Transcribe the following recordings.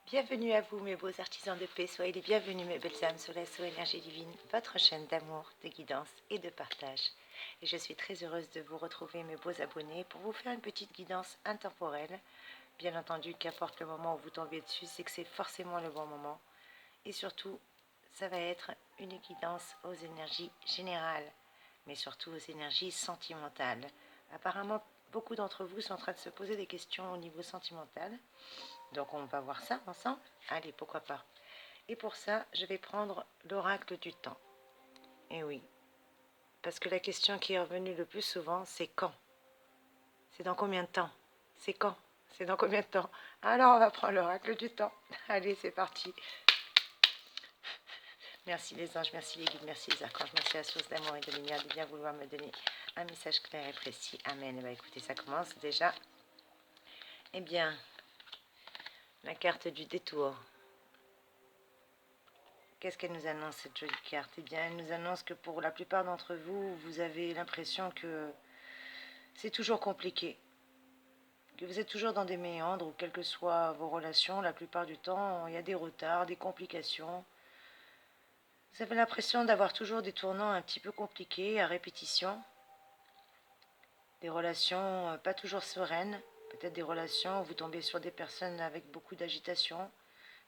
Bienvenue à vous mes beaux artisans de paix, soyez les bienvenus mes belles âmes sur la SO Énergie Divine, votre chaîne d'amour, de guidance et de partage. Et je suis très heureuse de vous retrouver mes beaux abonnés pour vous faire une petite guidance intemporelle. Bien entendu, qu'importe le moment où vous tombez dessus, c'est que c'est forcément le bon moment. Et surtout, ça va être une guidance aux énergies générales, mais surtout aux énergies sentimentales. Apparemment, beaucoup d'entre vous sont en train de se poser des questions au niveau sentimental. Donc on va voir ça ensemble. Allez, pourquoi pas. Et pour ça, je vais prendre l'oracle du temps. Et oui, parce que la question qui est revenue le plus souvent, c'est quand? C'est dans combien de temps? C'est quand? C'est dans combien de temps? Alors on va prendre l'oracle du temps. Allez, c'est parti. Merci les anges, merci les guides, merci les archanges, merci la source d'amour et de lumière de bien vouloir me donner un message clair et précis. Amen. Et bien, écoutez, ça commence déjà. Eh bien, la carte du détour. Qu'est-ce qu'elle nous annonce, cette jolie carte? Eh bien, elle nous annonce que pour la plupart d'entre vous, vous avez l'impression que c'est toujours compliqué, que vous êtes toujours dans des méandres, ou quelles que soient vos relations, la plupart du temps, il y a des retards, des complications. Vous avez l'impression d'avoir toujours des tournants un petit peu compliqués, à répétition, des relations pas toujours sereines, peut-être des relations où vous tombez sur des personnes avec beaucoup d'agitation,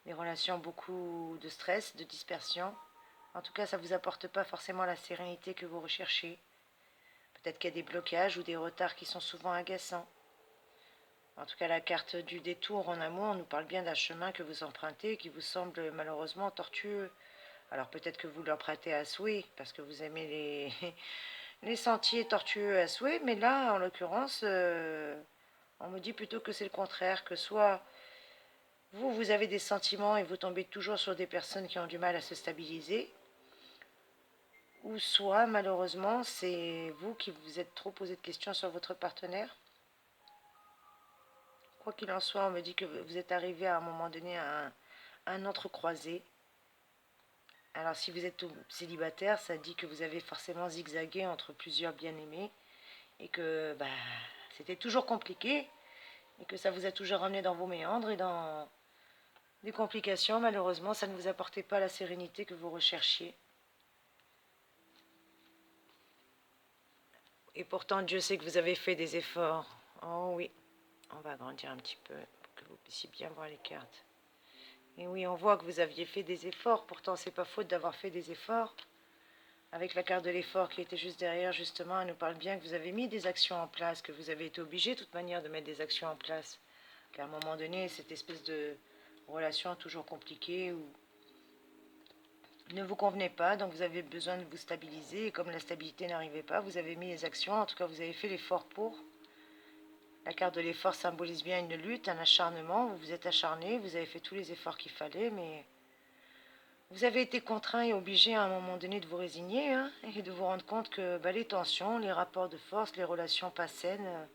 des relations beaucoup de stress, de dispersion. En tout cas, ça ne vous apporte pas forcément la sérénité que vous recherchez. Peut-être qu'il y a des blocages ou des retards qui sont souvent agaçants. En tout cas, la carte du détour en amour nous parle bien d'un chemin que vous empruntez qui vous semble malheureusement tortueux. Alors peut-être que vous l'empruntez à souhait parce que vous aimez les sentiers tortueux à souhait, mais là, en l'occurrence, on me dit plutôt que c'est le contraire, que soit vous avez des sentiments et vous tombez toujours sur des personnes qui ont du mal à se stabiliser, ou soit malheureusement c'est vous qui vous êtes trop posé de questions sur votre partenaire. Quoi qu'il en soit, on me dit que vous êtes arrivé à un moment donné à un entrecroisé. Alors si vous êtes célibataire, ça dit que vous avez forcément zigzagué entre plusieurs bien-aimés et que c'était toujours compliqué et que ça vous a toujours ramené dans vos méandres et dans des complications. Malheureusement, ça ne vous apportait pas la sérénité que vous recherchiez. Et pourtant, Dieu sait que vous avez fait des efforts. Oh oui, on va agrandir un petit peu pour que vous puissiez bien voir les cartes. Et oui, on voit que vous aviez fait des efforts. Pourtant, c'est pas faute d'avoir fait des efforts. Avec la carte de l'effort qui était juste derrière, justement, elle nous parle bien que vous avez mis des actions en place, que vous avez été obligé de toute manière de mettre des actions en place. Qu'à un moment donné, cette espèce de relation toujours compliquée où ne vous convenait pas, donc vous avez besoin de vous stabiliser. Et comme la stabilité n'arrivait pas, vous avez mis les actions. En tout cas, vous avez fait l'effort pour. La carte de l'effort symbolise bien une lutte, un acharnement. Vous vous êtes acharné, vous avez fait tous les efforts qu'il fallait, mais vous avez été contraint et obligé à un moment donné de vous résigner et de vous rendre compte que les tensions, les rapports de force, les relations pas saines,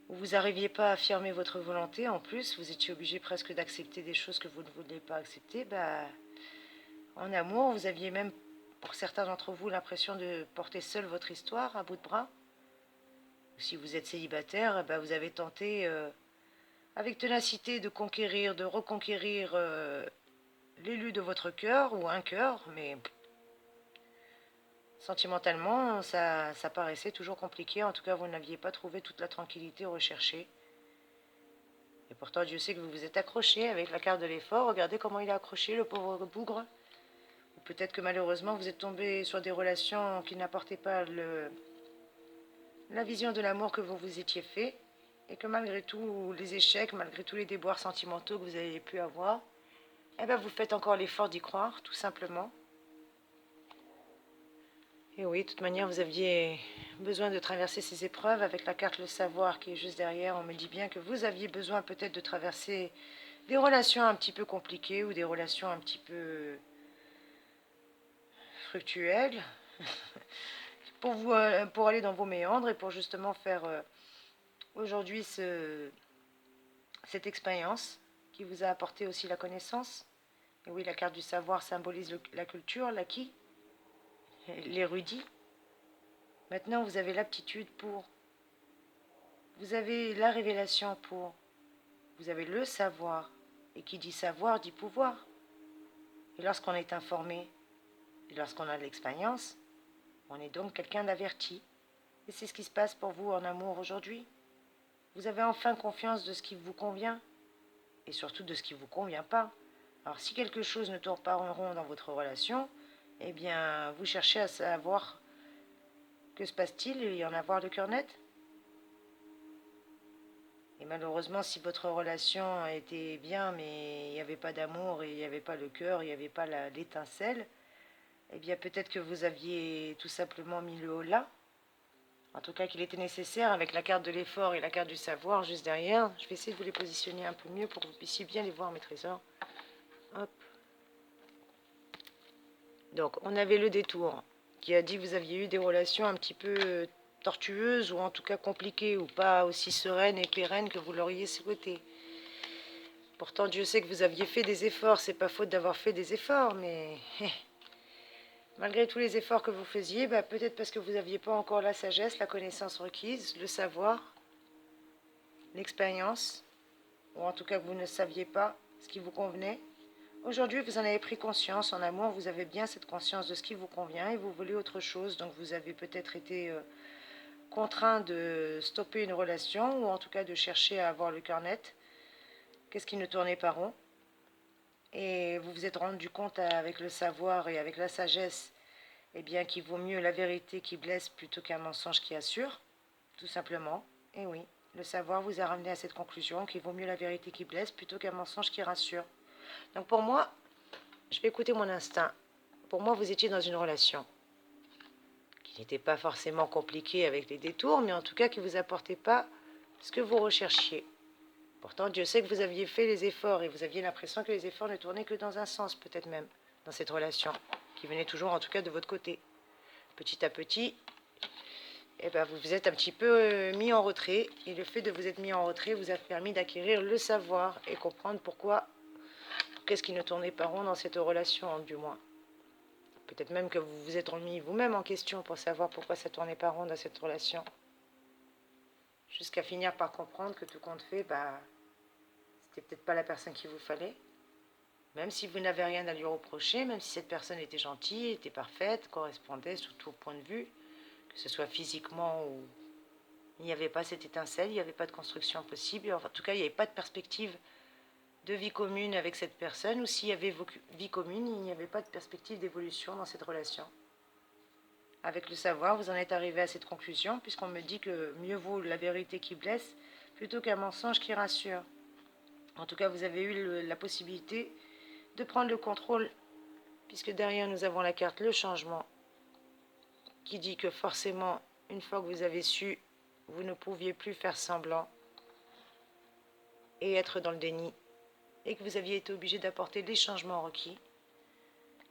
où vous n'arriviez pas à affirmer votre volonté, en plus, vous étiez obligé presque d'accepter des choses que vous ne vouliez pas accepter. En amour, vous aviez même, pour certains d'entre vous, l'impression de porter seul votre histoire à bout de bras. Si vous êtes célibataire, vous avez tenté avec ténacité de conquérir, de reconquérir l'élu de votre cœur ou un cœur, mais sentimentalement, ça paraissait toujours compliqué. En tout cas, vous n'aviez pas trouvé toute la tranquillité recherchée. Et pourtant, Dieu sait que vous vous êtes accroché avec la carte de l'effort. Regardez comment il a accroché, le pauvre bougre. Ou peut-être que malheureusement, vous êtes tombé sur des relations qui n'apportaient pas la vision de l'amour que vous vous étiez fait. Et que malgré tous les échecs, malgré tous les déboires sentimentaux que vous avez pu avoir, vous faites encore l'effort d'y croire, tout simplement. Et oui, de toute manière, vous aviez besoin de traverser ces épreuves avec la carte le savoir qui est juste derrière. On me dit bien que vous aviez besoin peut-être de traverser des relations un petit peu compliquées ou des relations un petit peu fructuelles pour aller dans vos méandres et pour justement faire aujourd'hui cette expérience qui vous a apporté aussi la connaissance. Et oui, la carte du savoir symbolise la culture, l'acquis, l'érudit. Maintenant, vous avez l'aptitude pour, vous avez la révélation pour, vous avez le savoir, Et qui dit savoir, dit pouvoir. Et lorsqu'on est informé, et lorsqu'on a de l'expérience, on est donc quelqu'un d'averti. Et c'est ce qui se passe pour vous en amour aujourd'hui. Vous avez enfin confiance de ce qui vous convient, et surtout de ce qui ne vous convient pas. Alors si quelque chose ne tourne pas en rond dans votre relation, eh bien vous cherchez à savoir que se passe-t-il et en avoir le cœur net. Et malheureusement, si votre relation était bien, mais il n'y avait pas d'amour, et il n'y avait pas le cœur, il n'y avait pas l'étincelle, eh bien peut-être que vous aviez tout simplement mis le haut là. En tout cas qu'il était nécessaire, avec la carte de l'effort et la carte du savoir juste derrière. Je vais essayer de vous les positionner un peu mieux pour que vous puissiez bien les voir, mes trésors. Hop. Donc on avait le détour, qui a dit que vous aviez eu des relations un petit peu tortueuses, ou en tout cas compliquées, ou pas aussi sereines et pérennes que vous l'auriez souhaité. Pourtant, Dieu sait que vous aviez fait des efforts. C'est pas faute d'avoir fait des efforts, mais malgré tous les efforts que vous faisiez, peut-être parce que vous n'aviez pas encore la sagesse, la connaissance requise, le savoir, l'expérience, ou en tout cas que vous ne saviez pas ce qui vous convenait. Aujourd'hui, vous en avez pris conscience. En amour, vous avez bien cette conscience de ce qui vous convient et vous voulez autre chose. Donc vous avez peut-être été contraint de stopper une relation, ou en tout cas de chercher à avoir le cœur net. Qu'est-ce qui ne tournait pas rond? Et vous vous êtes rendu compte avec le savoir et avec la sagesse, eh bien, qu'il vaut mieux la vérité qui blesse plutôt qu'un mensonge qui assure, tout simplement. Et oui, le savoir vous a ramené à cette conclusion qu'il vaut mieux la vérité qui blesse plutôt qu'un mensonge qui rassure. Donc pour moi, je vais écouter mon instinct. Pour moi, vous étiez dans une relation qui n'était pas forcément compliquée avec les détours, mais en tout cas qui ne vous apportait pas ce que vous recherchiez. Pourtant, Dieu sait que vous aviez fait les efforts et vous aviez l'impression que les efforts ne tournaient que dans un sens, peut-être même, dans cette relation, qui venait toujours en tout cas de votre côté. Petit à petit, vous vous êtes un petit peu mis en retrait, et le fait de vous être mis en retrait vous a permis d'acquérir le savoir et comprendre pourquoi, qu'est-ce qui ne tournait pas rond dans cette relation, du moins. Peut-être même que vous vous êtes remis vous-même en question pour savoir pourquoi ça ne tournait pas rond dans cette relation. Jusqu'à finir par comprendre que tout compte fait, c'était peut-être pas la personne qu'il vous fallait. Même si vous n'avez rien à lui reprocher, même si cette personne était gentille, était parfaite, correspondait sous tout point de vue, que ce soit physiquement ou il n'y avait pas cette étincelle, il n'y avait pas de construction possible, en tout cas il n'y avait pas de perspective de vie commune avec cette personne, ou s'il y avait vie commune, il n'y avait pas de perspective d'évolution dans cette relation. Avec le savoir, vous en êtes arrivé à cette conclusion, puisqu'on me dit que mieux vaut la vérité qui blesse plutôt qu'un mensonge qui rassure. En tout cas, vous avez eu la possibilité de prendre le contrôle, puisque derrière nous avons la carte le changement, qui dit que forcément, une fois que vous avez su, vous ne pouviez plus faire semblant et être dans le déni, et que vous aviez été obligé d'apporter les changements requis.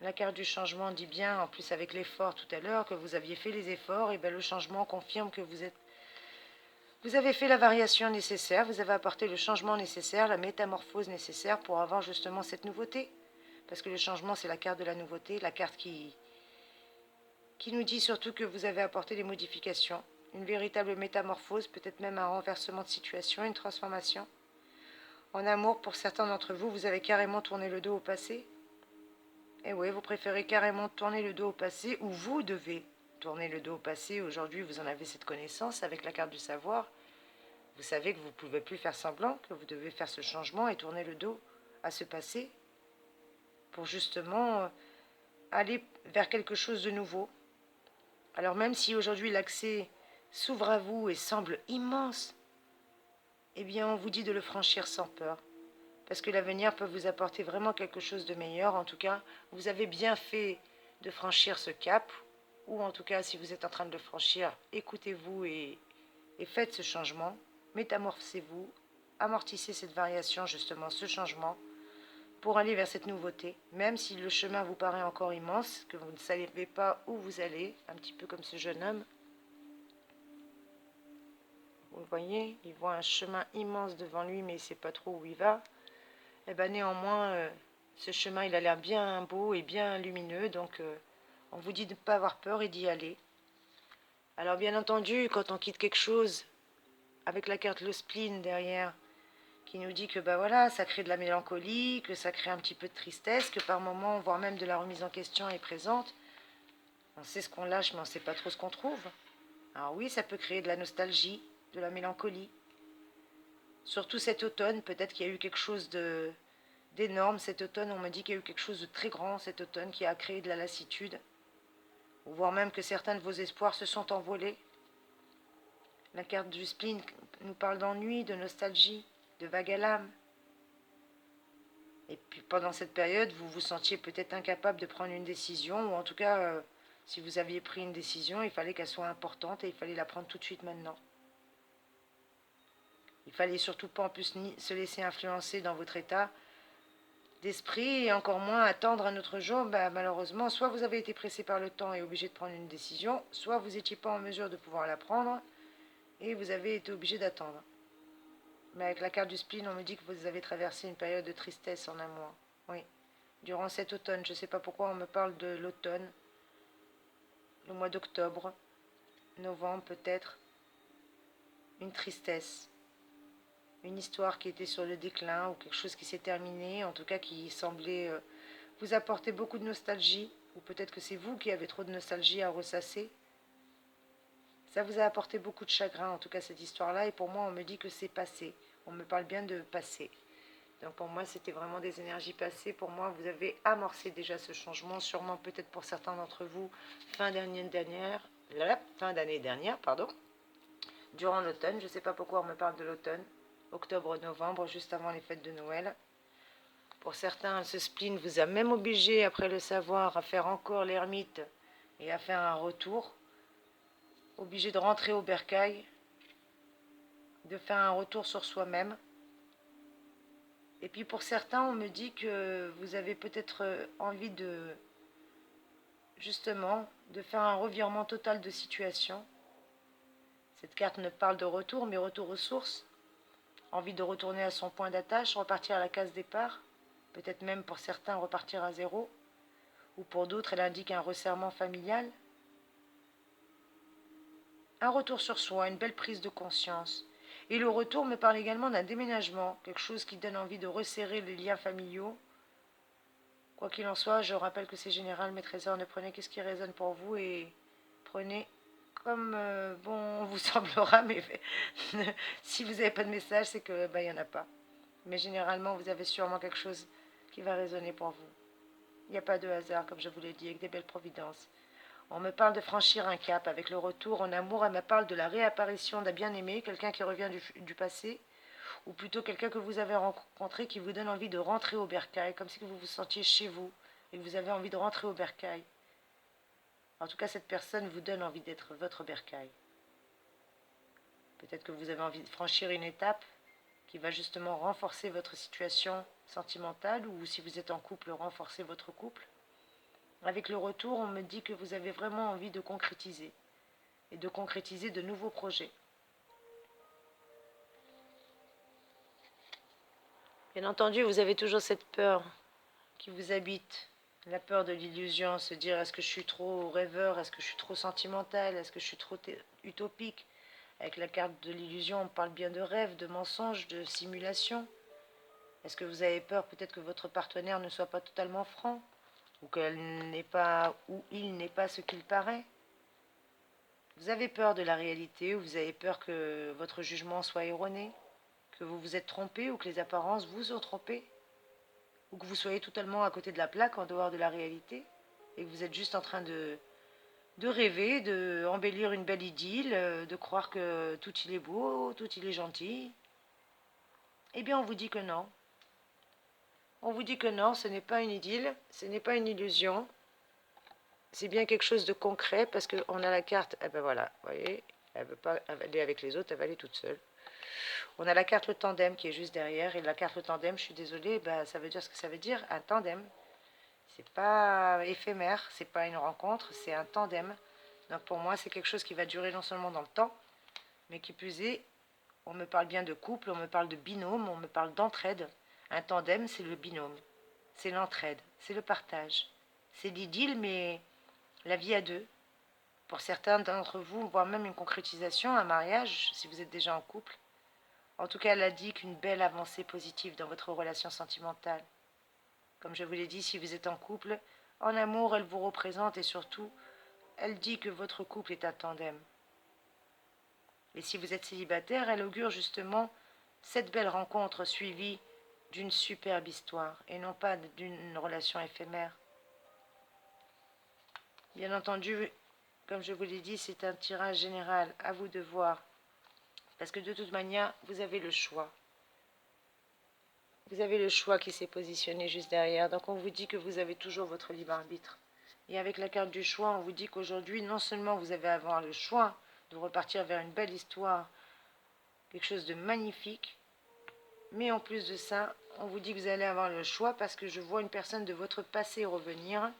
La carte du changement dit bien, en plus avec l'effort tout à l'heure, que vous aviez fait les efforts, et le changement confirme que vous avez fait la variation nécessaire, vous avez apporté le changement nécessaire, la métamorphose nécessaire pour avoir justement cette nouveauté. Parce que le changement, c'est la carte de la nouveauté, la carte qui nous dit surtout que vous avez apporté des modifications, une véritable métamorphose, peut-être même un renversement de situation, une transformation. En amour, pour certains d'entre vous, vous avez carrément tourné le dos au passé. Et oui, vous préférez carrément tourner le dos au passé, ou vous devez tourner le dos au passé. Aujourd'hui, vous en avez cette connaissance avec la carte du savoir. Vous savez que vous ne pouvez plus faire semblant, que vous devez faire ce changement et tourner le dos à ce passé pour justement aller vers quelque chose de nouveau. Alors même si aujourd'hui l'accès s'ouvre à vous et semble immense, eh bien on vous dit de le franchir sans peur. Parce que l'avenir peut vous apporter vraiment quelque chose de meilleur. En tout cas, vous avez bien fait de franchir ce cap. Ou en tout cas, si vous êtes en train de le franchir, écoutez-vous et faites ce changement. Métamorphosez-vous, amortissez cette variation, justement, ce changement, pour aller vers cette nouveauté. Même si le chemin vous paraît encore immense, que vous ne savez pas où vous allez, un petit peu comme ce jeune homme. Vous le voyez, il voit un chemin immense devant lui, mais il ne sait pas trop où il va. Et néanmoins, ce chemin, il a l'air bien beau et bien lumineux, donc on vous dit de ne pas avoir peur et d'y aller. Alors bien entendu, quand on quitte quelque chose, avec la carte le spleen derrière, qui nous dit que bah voilà, ça crée de la mélancolie, que ça crée un petit peu de tristesse, que par moments, voire même de la remise en question est présente. On sait ce qu'on lâche, mais on ne sait pas trop ce qu'on trouve. Alors oui, ça peut créer de la nostalgie, de la mélancolie. Surtout cet automne, peut-être qu'il y a eu quelque chose d'énorme cet automne. On me dit qu'il y a eu quelque chose de très grand cet automne qui a créé de la lassitude. Ou voire même que certains de vos espoirs se sont envolés. La carte du spleen nous parle d'ennui, de nostalgie, de vague à l'âme. Et puis pendant cette période, vous vous sentiez peut-être incapable de prendre une décision, ou en tout cas, si vous aviez pris une décision, il fallait qu'elle soit importante et il fallait la prendre tout de suite maintenant. Il fallait surtout pas en plus ni se laisser influencer dans votre état d'esprit et encore moins attendre un autre jour. Bah, malheureusement, soit vous avez été pressé par le temps et obligé de prendre une décision, soit vous n'étiez pas en mesure de pouvoir la prendre et vous avez été obligé d'attendre. Mais avec la carte du spleen, on me dit que vous avez traversé une période de tristesse en un mois. Oui. Durant cet automne, je ne sais pas pourquoi on me parle de l'automne, le mois d'octobre, novembre peut-être, une tristesse, une histoire qui était sur le déclin ou quelque chose qui s'est terminé, en tout cas qui semblait vous apporter beaucoup de nostalgie, ou peut-être que c'est vous qui avez trop de nostalgie à ressasser. Ça vous a apporté beaucoup de chagrin, en tout cas cette histoire-là, et pour moi on me dit que c'est passé. On me parle bien de passé. Donc pour moi c'était vraiment des énergies passées. Pour moi vous avez amorcé déjà ce changement, sûrement peut-être pour certains d'entre vous, fin d'année dernière, durant l'automne. Je ne sais pas pourquoi on me parle de l'automne, octobre-novembre, juste avant les fêtes de Noël. Pour certains, ce spleen vous a même obligé, après le savoir, à faire encore l'ermite et à faire un retour. Obligé de rentrer au bercail, de faire un retour sur soi-même. Et puis pour certains, on me dit que vous avez peut-être envie de, justement, de faire un revirement total de situation. Cette carte ne parle de retour, mais retour aux sources. Envie de retourner à son point d'attache, repartir à la case départ. Peut-être même pour certains repartir à zéro. Ou pour d'autres, elle indique un resserrement familial. Un retour sur soi, une belle prise de conscience. Et le retour me parle également d'un déménagement, quelque chose qui donne envie de resserrer les liens familiaux. Quoi qu'il en soit, je rappelle que c'est général, mes trésors, ne prenez qu'est-ce qui résonne pour vous et prenez comme bon vous semblera, mais si vous n'avez pas de message, c'est que il y en a pas. Mais généralement, vous avez sûrement quelque chose qui va résonner pour vous. Il n'y a pas de hasard, comme je vous l'ai dit, avec des belles providences. On me parle de franchir un cap avec le retour en amour. Elle me parle de la réapparition d'un bien-aimé, quelqu'un qui revient du passé, ou plutôt quelqu'un que vous avez rencontré qui vous donne envie de rentrer au bercail, comme si vous vous sentiez chez vous et que vous avez envie de rentrer au bercail. En tout cas, cette personne vous donne envie d'être votre bercail. Peut-être que vous avez envie de franchir une étape qui va justement renforcer votre situation sentimentale, ou si vous êtes en couple, renforcer votre couple. Avec le retour, on me dit que vous avez vraiment envie de concrétiser, et de concrétiser de nouveaux projets. Bien entendu, vous avez toujours cette peur qui vous habite, la peur de l'illusion, se dire est-ce que je suis trop rêveur, est-ce que je suis trop sentimental, est-ce que je suis trop utopique. Avec la carte de l'illusion, on parle bien de rêve, de mensonge, de simulation. Est-ce que vous avez peur peut-être que votre partenaire ne soit pas totalement franc, ou il n'est pas ce qu'il paraît? Vous avez peur de la réalité, ou vous avez peur que votre jugement soit erroné, que vous vous êtes trompé, ou que les apparences vous ont trompé, ou que vous soyez totalement à côté de la plaque, en dehors de la réalité, et que vous êtes juste en train de rêver, de embellir une belle idylle, de croire que tout il est beau, tout il est gentil. Eh bien, on vous dit que non. On vous dit que non, ce n'est pas une idylle, ce n'est pas une illusion. C'est bien quelque chose de concret, parce qu'on a la carte, eh ben voilà, vous voyez, elle ne veut pas aller avec les autres, elle va aller toute seule. On a la carte le tandem qui est juste derrière, et la carte le tandem, je suis désolée, ça veut dire ce que ça veut dire, un tandem. C'est pas éphémère, c'est pas une rencontre, c'est un tandem. Donc pour moi, c'est quelque chose qui va durer non seulement dans le temps, mais qui plus est, on me parle bien de couple, on me parle de binôme, on me parle d'entraide. Un tandem, c'est le binôme, c'est l'entraide, c'est le partage. C'est l'idylle, mais la vie à deux. Pour certains d'entre vous, voire même une concrétisation, un mariage, si vous êtes déjà en couple. En tout cas, elle a dit qu'une belle avancée positive dans votre relation sentimentale. Comme je vous l'ai dit, si vous êtes en couple, en amour, elle vous représente et surtout, elle dit que votre couple est un tandem. Et si vous êtes célibataire, elle augure justement cette belle rencontre suivie d'une superbe histoire et non pas d'une relation éphémère. Bien entendu, comme je vous l'ai dit, c'est un tirage général, à vous de voir. Parce que de toute manière, vous avez le choix. Vous avez le choix qui s'est positionné juste derrière. Donc on vous dit que vous avez toujours votre libre arbitre. Et avec la carte du choix, on vous dit qu'aujourd'hui, non seulement vous allez avoir le choix de repartir vers une belle histoire, quelque chose de magnifique, mais en plus de ça, on vous dit que vous allez avoir le choix parce que je vois une personne de votre passé revenir,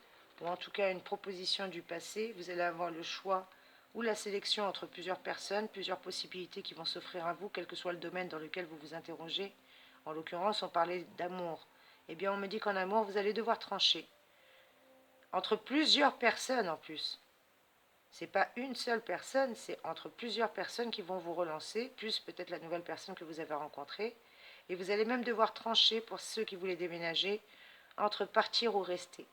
ou en tout cas une proposition du passé. Vous allez avoir le choix ou la sélection entre plusieurs personnes, plusieurs possibilités qui vont s'offrir à vous, quel que soit le domaine dans lequel vous vous interrogez. En l'occurrence, on parlait d'amour. Eh bien, on me dit qu'en amour, vous allez devoir trancher. Entre plusieurs personnes en plus. C'est pas une seule personne, c'est entre plusieurs personnes qui vont vous relancer, plus peut-être la nouvelle personne que vous avez rencontrée. Et vous allez même devoir trancher, pour ceux qui voulaient déménager, entre partir ou rester.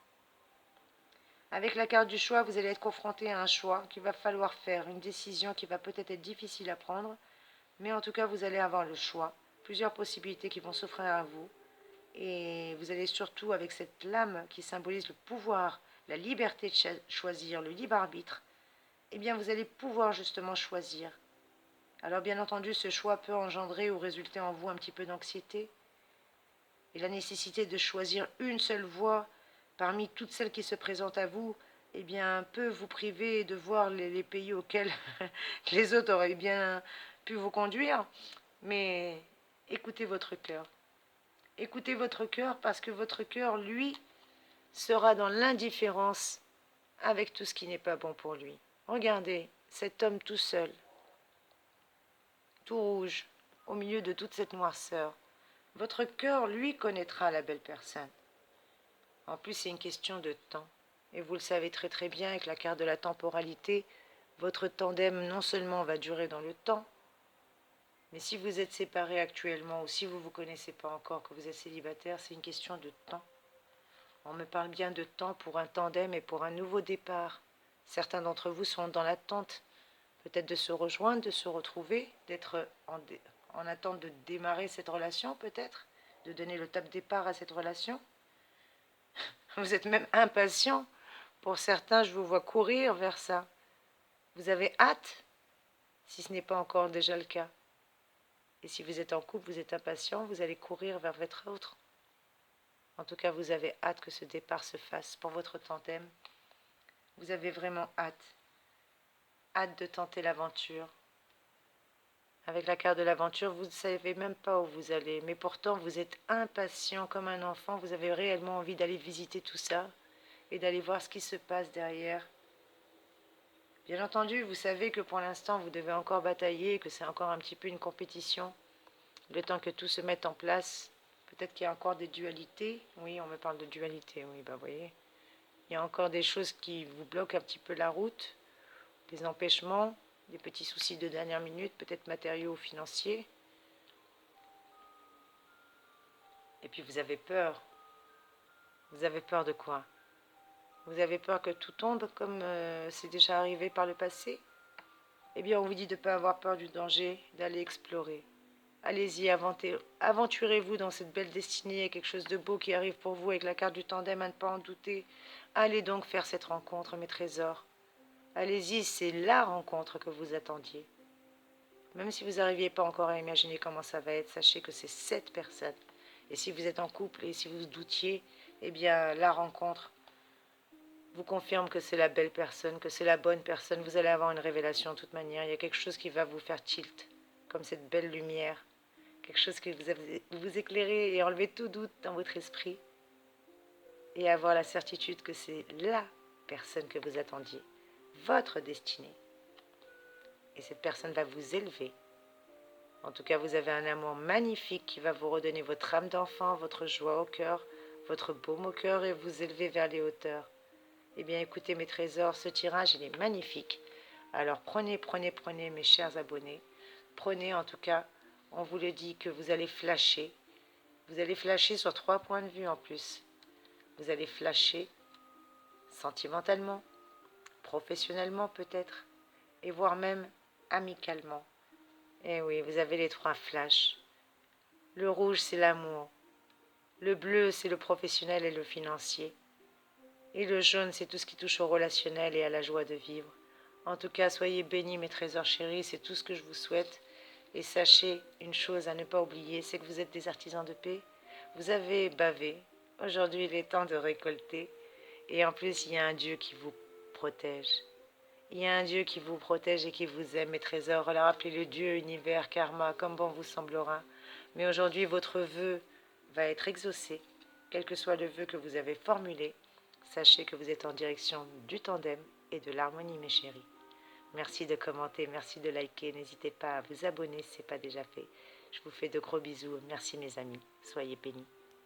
Avec la carte du choix, vous allez être confronté à un choix qu'il va falloir faire, une décision qui va peut-être être difficile à prendre, mais en tout cas, vous allez avoir le choix, plusieurs possibilités qui vont s'offrir à vous. Et vous allez surtout, avec cette lame qui symbolise le pouvoir, la liberté de choisir, le libre arbitre, eh bien vous allez pouvoir justement choisir. Alors bien entendu, ce choix peut engendrer ou résulter en vous un petit peu d'anxiété. Et la nécessité de choisir une seule voie parmi toutes celles qui se présentent à vous, eh bien, peut vous priver de voir les pays auxquels les autres auraient bien pu vous conduire. Mais écoutez votre cœur. Écoutez votre cœur parce que votre cœur, lui, sera dans l'indifférence avec tout ce qui n'est pas bon pour lui. Regardez, cet homme tout seul, tout rouge, au milieu de toute cette noirceur. Votre cœur, lui, connaîtra la belle personne. En plus, c'est une question de temps. Et vous le savez très très bien, avec la carte de la temporalité, votre tandem non seulement va durer dans le temps, mais si vous êtes séparés actuellement ou si vous ne vous connaissez pas encore, que vous êtes célibataire, c'est une question de temps. On me parle bien de temps pour un tandem et pour un nouveau départ. Certains d'entre vous sont dans l'attente, peut-être de se rejoindre, de se retrouver, d'être en attente de démarrer cette relation peut-être, de donner le top départ à cette relation. Vous êtes même impatient. Pour certains, je vous vois courir vers ça. Vous avez hâte, si ce n'est pas encore déjà le cas. Et si vous êtes en couple, vous êtes impatient, vous allez courir vers votre autre. En tout cas, vous avez hâte que ce départ se fasse pour votre tandem. Vous avez vraiment hâte. Hâte de tenter l'aventure. Avec la carte de l'aventure, vous ne savez même pas où vous allez. Mais pourtant, vous êtes impatient comme un enfant. Vous avez réellement envie d'aller visiter tout ça et d'aller voir ce qui se passe derrière. Bien entendu, vous savez que pour l'instant, vous devez encore batailler, que c'est encore un petit peu une compétition. Le temps que tout se mette en place, peut-être qu'il y a encore des dualités. Oui, on me parle de dualité, oui, bah voyez. Il y a encore des choses qui vous bloquent un petit peu la route, des empêchements, des petits soucis de dernière minute, peut-être matériaux ou financiers. Et puis vous avez peur. Vous avez peur de quoi? Vous avez peur que tout tombe comme c'est déjà arrivé par le passé? Eh bien, on vous dit de ne pas avoir peur du danger, d'aller explorer. Allez-y, aventurez-vous dans cette belle destinée. Il y a quelque chose de beau qui arrive pour vous avec la carte du tandem, à ne pas en douter. Allez donc faire cette rencontre, mes trésors. Allez-y, c'est la rencontre que vous attendiez. Même si vous n'arriviez pas encore à imaginer comment ça va être, sachez que c'est cette personne. Et si vous êtes en couple et si vous doutiez, eh bien, la rencontre vous confirme que c'est la belle personne, que c'est la bonne personne. Vous allez avoir une révélation de toute manière. Il y a quelque chose qui va vous faire tilt, comme cette belle lumière. Quelque chose qui vous éclairer et enlever tout doute dans votre esprit. Et avoir la certitude que c'est la personne que vous attendiez. Votre destinée. Et cette personne va vous élever. En tout cas, vous avez un amour magnifique qui va vous redonner votre âme d'enfant, votre joie au cœur, votre baume au cœur et vous élever vers les hauteurs. Eh bien, écoutez mes trésors, ce tirage, il est magnifique. Alors prenez, mes chers abonnés. Prenez en tout cas On vous le dit que vous allez flasher. Vous allez flasher sur 3 points de vue en plus. Vous allez flasher sentimentalement, professionnellement peut-être, et voire même amicalement. Eh oui, vous avez les 3 flashs. Le rouge, c'est l'amour. Le bleu, c'est le professionnel et le financier. Et le jaune, c'est tout ce qui touche au relationnel et à la joie de vivre. En tout cas, soyez bénis, mes trésors chéris, c'est tout ce que je vous souhaite. Et sachez une chose à ne pas oublier, c'est que vous êtes des artisans de paix. Vous avez bavé. Aujourd'hui, il est temps de récolter. Et en plus, il y a un Dieu qui vous protège. Il y a un Dieu qui vous protège et qui vous aime, mes trésors. Alors appelez-le Dieu, univers, karma, comme bon vous semblera. Mais aujourd'hui, votre vœu va être exaucé. Quel que soit le vœu que vous avez formulé, sachez que vous êtes en direction du tandem et de l'harmonie, mes chéris. Merci de commenter, merci de liker. N'hésitez pas à vous abonner si ce n'est pas déjà fait. Je vous fais de gros bisous. Merci mes amis. Soyez bénis.